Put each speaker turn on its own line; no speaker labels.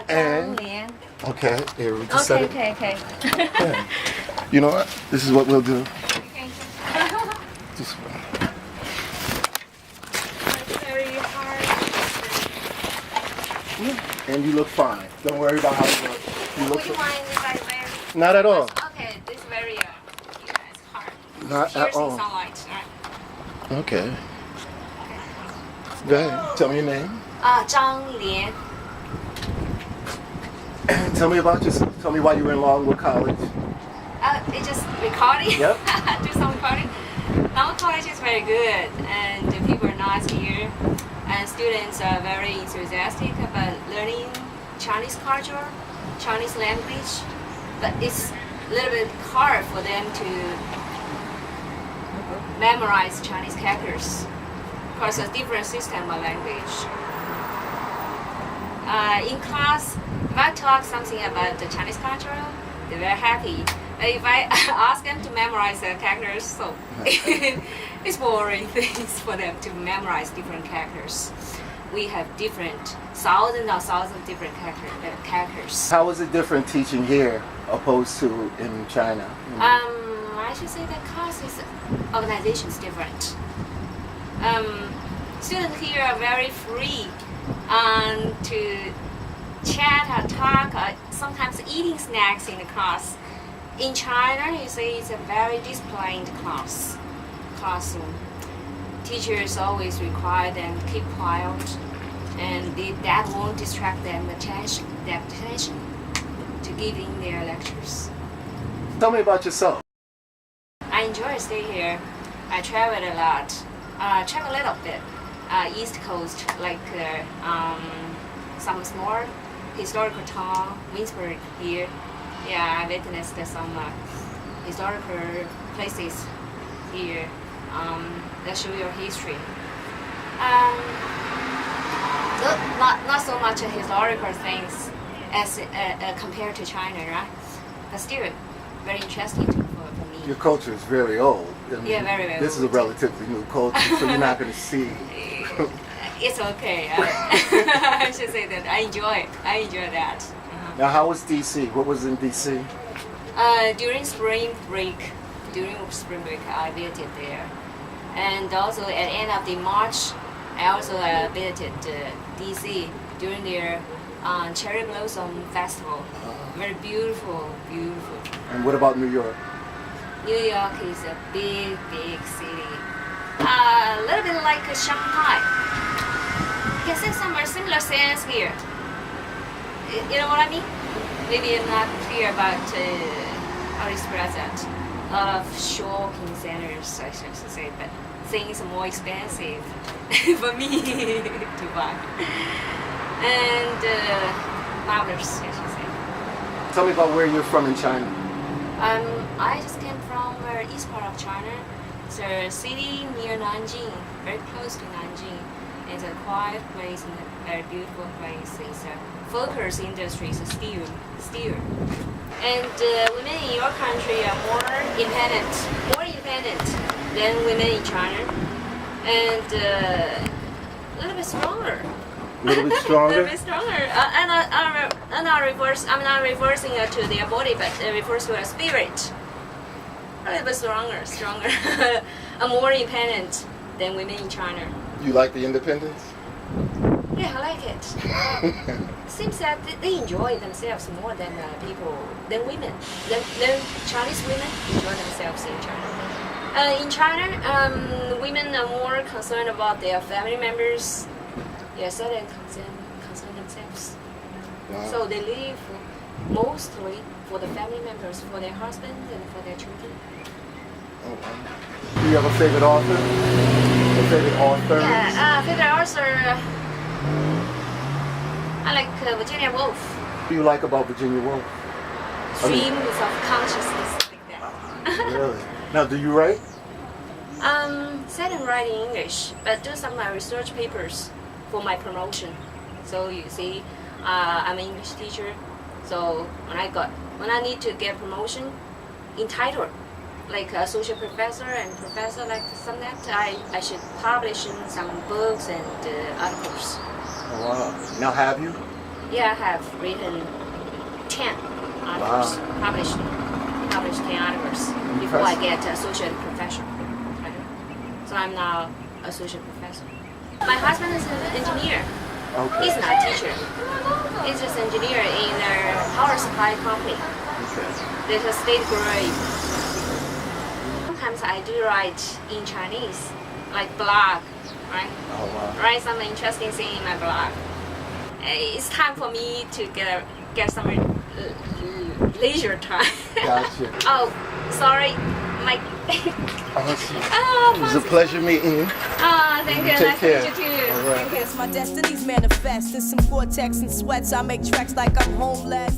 And-
张莲.
Okay, here we just set
Okay,
it.
okay.
Yeah. You know what? This is what we'll do.
Okay.
Just one.
It's very hard.
And you look fine. Don't worry about how you look. You look
Would you mind if I wear?
not at all.
Okay, this is very it's hard.
Not at
Piercing
all.
sunlight. Right.
Okay. Go ahead. Tell me your name.
张莲.
Tell me about yourself. Tell me why you were in Longwood College.
It's just recording.
Yep.
Do some recording. Our college is very good, and the people are nice here, and students are very enthusiastic about learning Chinese culture, Chinese language. But it's a little bit hard for them to memorize Chinese characters because a different system of language. In class, if I talk something about the Chinese culture, they're very happy. But if I ask them to memorize the characters, so it's boring things for them to memorize different characters. We have thousands different characters.
How is it different teaching here opposed to in China?
I should say the class organization is different. Students here are very free to chat or talk, or sometimes eating snacks in the class. In China, you see, it's a very disciplined classroom. Teachers always require them to keep quiet, and that won't distract them their attention to giving their lectures.
Tell me about yourself.
I enjoy staying here. I travel a lot. Travel a little bit. East Coast, like some small historical town, Winsburg here. Yeah, I witnessed some historical places here that show your history. Not so much historical things as compared to China, right? But still, very interesting for me.
Your culture is very old. I mean,
Yeah, very, very
This is a
old.
relatively new culture, so you're not going to see.
It's okay. I should say that I enjoy that.
Now, how was DC? What was in DC?
During spring break, I visited there, and also at the end of the March, I also visited DC during their Cherry Blossom Festival. Very beautiful.
And what about New York?
New York is a big city. A little bit like Shanghai. You can see some similar things here. You know what I mean? Maybe I'm not clear about how to express that. A lot of shopping centers, I should say, but things are more expensive for me to buy. And marvelous, I should say.
Tell me about where you're from in China.
I just came from east part of China. It's a city near Nanjing, very close to Nanjing. It's a quiet place and a very beautiful place. It's a focus industry, it's a steel. And women in your country are more independent than women in China, and a little bit stronger.
A little bit stronger?
A little bit stronger. I'm not reversing it to their body, but it refers to a spirit. A little bit stronger. I'm more independent than women in China.
You like the independence?
Yeah, I like it. Seems that they enjoy themselves more than women. Than Chinese women enjoy themselves in China. In China, women are more concerned about their family members. Yes, they concern themselves.
Wow.
So they live mostly for the family members, for their husbands and for their children.
Oh, wow. Do you have a favorite author? A favorite author?
Yeah, favorite author. I like Virginia Woolf.
What do you like about Virginia Woolf?
Streams of consciousness, like that.
Really? Now, do you write?
Seldom write in English, but do some research papers for my promotion. So you see, I'm an English teacher. So when I need to get promotion in title, like a social professor and professor like some that, I should publish in some books and articles.
Oh, wow. Now, have you?
Yeah, I have written 10 articles, published 10 articles before I get associate professor. So I'm now associate professor. My husband is an engineer.
Okay.
He's not a teacher. He's just an engineer in a power supply company.
Okay.
There's a state grade. Sometimes I do write in Chinese, like blog, right?
Oh wow.
Write some interesting thing in my blog. It's time for me to get some leisure time.
Gotcha.
Oh, sorry, my.
It was a pleasure meeting you.
Oh, thank you.
Take
Nice
care.
to meet you too.
All right.
Thank you.
My destiny's manifest. There's some Gore-Tex and sweats. I make tracks like I'm homeless.